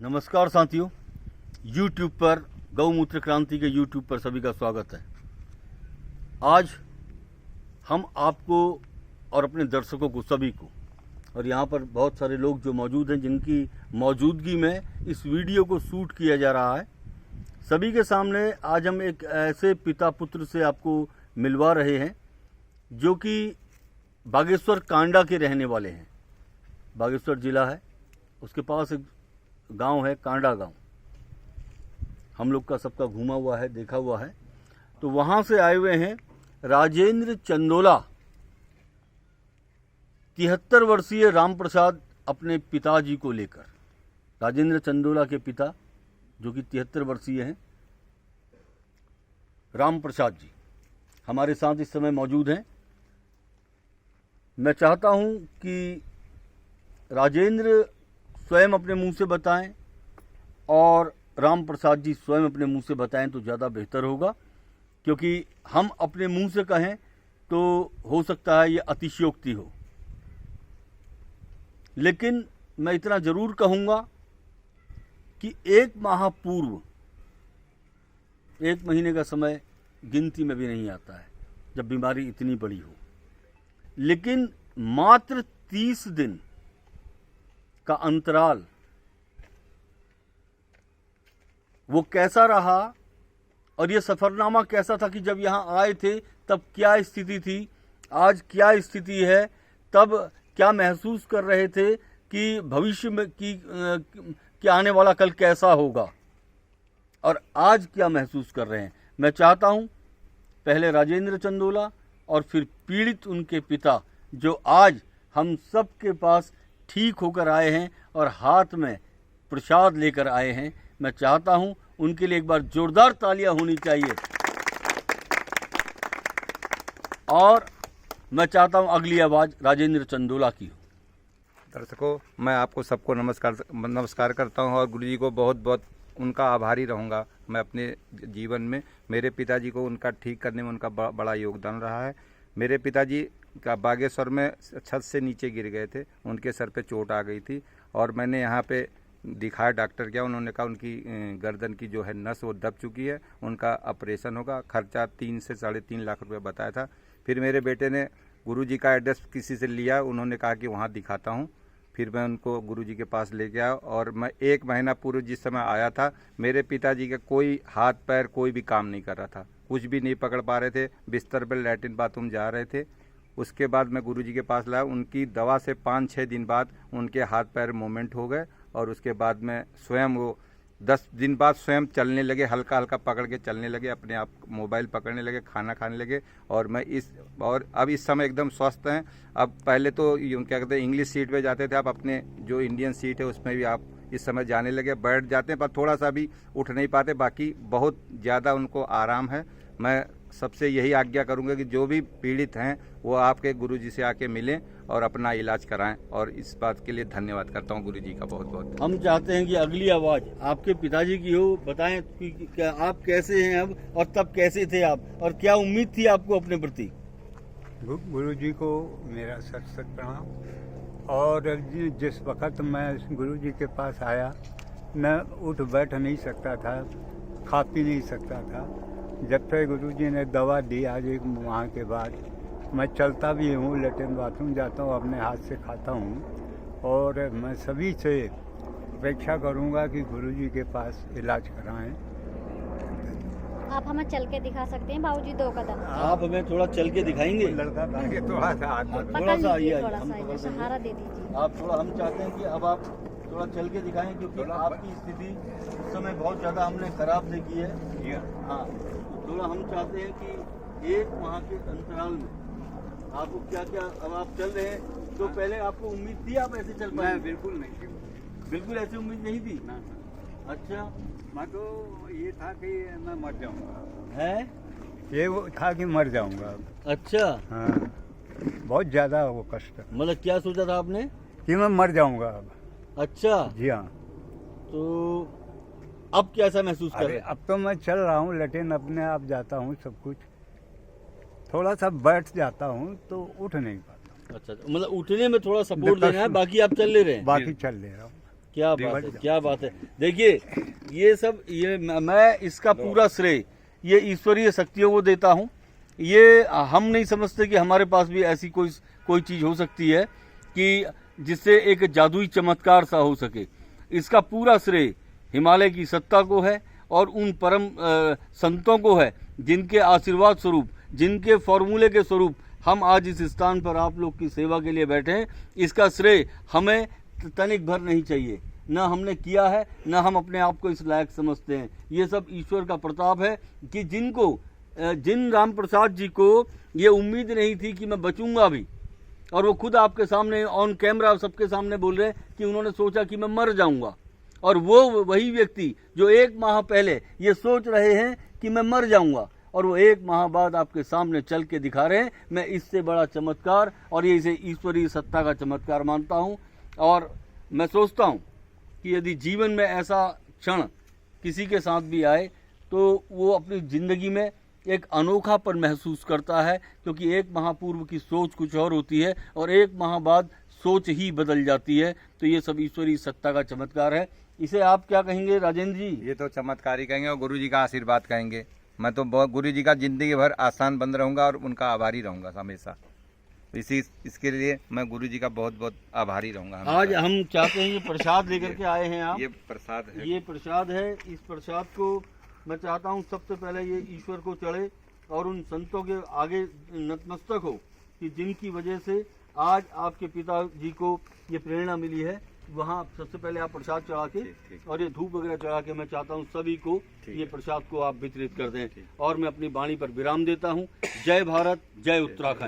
नमस्कार साथियों, YouTube पर गौमूत्र क्रांति के YouTube पर सभी का स्वागत है। आज हम आपको और अपने दर्शकों को सभी को, और यहाँ पर बहुत सारे लोग जो मौजूद हैं जिनकी मौजूदगी में इस वीडियो को शूट किया जा रहा है, सभी के सामने आज हम एक ऐसे पिता पुत्र से आपको मिलवा रहे हैं जो कि बागेश्वर कांडा के रहने वाले हैं। बागेश्वर जिला है, उसके पास एक गांव है कांडा गांव, हम लोग का सबका घूमा हुआ है, देखा हुआ है। तो वहां से आए हुए हैं राजेंद्र चंदोला। 73 वर्षीय राम प्रसाद अपने पिताजी को लेकर, राजेंद्र चंदोला के पिता जो कि 73 वर्षीय हैं, राम प्रसाद जी हमारे साथ इस समय मौजूद हैं। मैं चाहता हूं कि राजेंद्र स्वयं अपने मुंह से बताएं और राम प्रसाद जी स्वयं अपने मुंह से बताएं तो ज़्यादा बेहतर होगा, क्योंकि हम अपने मुंह से कहें तो हो सकता है ये अतिशयोक्ति हो। लेकिन मैं इतना ज़रूर कहूँगा कि 1 माह पूर्व, 1 महीने का समय गिनती में भी नहीं आता है जब बीमारी इतनी बड़ी हो, लेकिन मात्र 30 दिन का अंतराल वो कैसा रहा और ये सफरनामा कैसा था कि जब यहाँ आए थे तब क्या स्थिति थी, आज क्या स्थिति है, तब क्या महसूस कर रहे थे कि भविष्य में कि आने वाला कल कैसा होगा, और आज क्या महसूस कर रहे हैं। मैं चाहता हूँ पहले राजेंद्र चंदोला और फिर पीड़ित उनके पिता जो आज हम सब के पास ठीक होकर आए हैं और हाथ में प्रसाद लेकर आए हैं, मैं चाहता हूं उनके लिए एक बार जोरदार तालियां होनी चाहिए। और मैं चाहता हूं अगली आवाज राजेंद्र चंदोला की हो। दर्शकों, मैं आपको सबको नमस्कार करता हूं और गुरुजी को बहुत बहुत उनका आभारी रहूंगा। मैं अपने जीवन में मेरे पिताजी को उनका ठीक करने में उनका बड़ा योगदान रहा है। मेरे पिताजी का बागेश्वर में छत से नीचे गिर गए थे, उनके सर पे चोट आ गई थी और मैंने यहाँ पे दिखाया, डॉक्टर क्या, उन्होंने कहा उनकी गर्दन की जो है नस वो दब चुकी है, उनका ऑपरेशन होगा। खर्चा 3 से 3.5 लाख रुपए बताया था। फिर मेरे बेटे ने गुरुजी का एड्रेस किसी से लिया, उन्होंने कहा कि वहाँ दिखाता हूँ। फिर मैं उनको गुरुजी के पास ले गया और मैं 1 महीना पूर्व जिस समय आया था, मेरे पिताजी का कोई हाथ पैर कोई भी काम नहीं कर रहा था, कुछ भी नहीं पकड़ पा रहे थे, बिस्तर पर लैट्रिन बाथरूम जा रहे थे। उसके बाद मैं गुरुजी के पास लाया, उनकी दवा से 5-6 दिन बाद उनके हाथ पैर मूवमेंट हो गए और उसके बाद में स्वयं वो 10 दिन बाद स्वयं चलने लगे, हल्का हल्का पकड़ के चलने लगे, अपने आप मोबाइल पकड़ने लगे, खाना खाने लगे। और अब इस समय एकदम स्वस्थ हैं। अब पहले तो क्या कहते हैं इंग्लिश सीट पे जाते थे, अब अपने जो इंडियन सीट है उसमें भी आप इस समय जाने लगे, बैठ जाते हैं पर थोड़ा सा भी उठ नहीं पाते, बाकी बहुत ज़्यादा उनको आराम है। मैं सबसे यही आज्ञा करूंगा कि जो भी पीड़ित हैं वो आपके गुरुजी से आके मिलें और अपना इलाज कराएं, और इस बात के लिए धन्यवाद करता हूं गुरुजी का बहुत बहुत। हम चाहते हैं कि अगली आवाज आपके पिताजी की हो। बताएं कि क्या आप कैसे हैं अब और तब कैसे थे आप, और क्या उम्मीद थी आपको अपने प्रति। गुरुजी को मेरा सत सत प्रणाम। और जिस वक्त मैं गुरुजी के पास आया, मैं उठ बैठ नहीं सकता था, खा पी नहीं सकता था। जब तक गुरुजी ने दवा दी आज 1 माह के बाद, मैं चलता भी हूँ, लेटरिन बाथरूम जाता हूँ, अपने हाथ से खाता हूँ। और मैं सभी से अपेक्षा करूँगा कि गुरुजी के पास इलाज कराएं। आप हमें चल के दिखा सकते हैं बाबूजी 2 कदम। आप हमें थोड़ा चल के दिखाएंगे। लड़का आगे थोड़ा सा हाथ थोड़ा सा आइए, थोड़ा सा सहारा दे दीजिए। आप थोड़ा, हम चाहते हैं कि अब आप थोड़ा चल के दिखाएं, क्योंकि आपकी स्थिति इस समय बहुत ज़्यादा हमने खराब देखी है। हाँ, थोड़ा हम चाहते हैं कि 1 माह के अंतराल में आपको क्या क्या, अब आप चल रहे हैं तो पहले आपको उम्मीद थी आप ऐसे चल पाए? बिल्कुल नहीं, बिल्कुल ऐसी उम्मीद नहीं थी ना। अच्छा, मैं तो ये था कि मैं मर जाऊंगा, है ये वो था कि मर जाऊंगा। अच्छा, हाँ, बहुत ज़्यादा वो कष्ट, मतलब क्या सोचा था आपने कि मैं मर जाऊंगा अब। अच्छा, जी हाँ। तो अब कैसा महसूस कर रहे अरे हैं? अब तो मैं चल रहा हूँ, लेकिन अपने आप जाता हूँ, सब कुछ थोड़ा सा बैठ जाता हूँ तो उठ नहीं पाता। अच्छा, मतलब उठने में थोड़ा सपोर्ट देना है, बाकी आप चल ले रहे हैं। बाकी चल ले रहा हूँ। क्या बात बिगड़ है, जाओ। क्या बात है। देखिए ये सब, ये मैं इसका पूरा श्रेय ये ईश्वरीय शक्तियों को देता हूँ। ये हम नहीं समझते कि हमारे पास भी ऐसी कोई चीज़ हो सकती है कि जिससे एक जादुई चमत्कार सा हो सके। इसका पूरा श्रेय हिमालय की सत्ता को है और उन परम संतों को है जिनके आशीर्वाद स्वरूप, जिनके फॉर्मूले के स्वरूप हम आज इस स्थान पर आप लोग की सेवा के लिए बैठे हैं। इसका श्रेय हमें तनिक भर नहीं चाहिए, न हमने किया है न हम अपने आप को इस लायक समझते हैं। ये सब ईश्वर का प्रताप है कि जिन राम प्रसाद जी को ये उम्मीद नहीं थी कि मैं बचूंगा भी, और वो खुद आपके सामने ऑन कैमरा सबके सामने बोल रहे हैं कि उन्होंने सोचा कि मैं मर जाऊंगा, और वो वही व्यक्ति जो 1 माह पहले ये सोच रहे हैं कि मैं मर जाऊंगा, और वो 1 माह बाद आपके सामने चल के दिखा रहे हैं। मैं इससे बड़ा चमत्कार और ये इसे ईश्वरीय सत्ता का चमत्कार मानता हूँ। और मैं सोचता हूँ कि यदि जीवन में ऐसा क्षण किसी के साथ भी आए तो वो अपनी ज़िंदगी में एक अनोखापन महसूस करता है, क्योंकि 1 माह पूर्व की सोच कुछ और होती है और 1 माह बाद सोच ही बदल जाती है। तो ये सब ईश्वरीय सत्ता का चमत्कार है। इसे आप क्या कहेंगे राजेंद्र जी? ये तो चमत्कार ही कहेंगे और गुरु जी का आशीर्वाद कहेंगे। मैं तो बहुत गुरु जी का जिंदगी भर आसान बंद रहूंगा और उनका आभारी रहूंगा हमेशा। इसके लिए मैं गुरु जी का बहुत बहुत आभारी रहूंगा हमेशा। आज हम चाहते हैं ये प्रसाद लेकर के आए हैं आप। ये प्रसाद है। ये प्रसाद है। इस प्रसाद को मैं चाहता हूँ सबसे पहले ये ईश्वर को चढ़े और उन संतों के आगे नतमस्तक हो कि जिनकी वजह से आज आपके पिताजी को ये प्रेरणा मिली है। वहाँ सबसे पहले आप प्रसाद चढ़ा के और ये धूप वगैरह चढ़ा के मैं चाहता हूँ सभी को ये प्रसाद को आप वितरित कर दें। और मैं अपनी वाणी पर विराम देता हूँ। जय भारत, जय उत्तराखंड।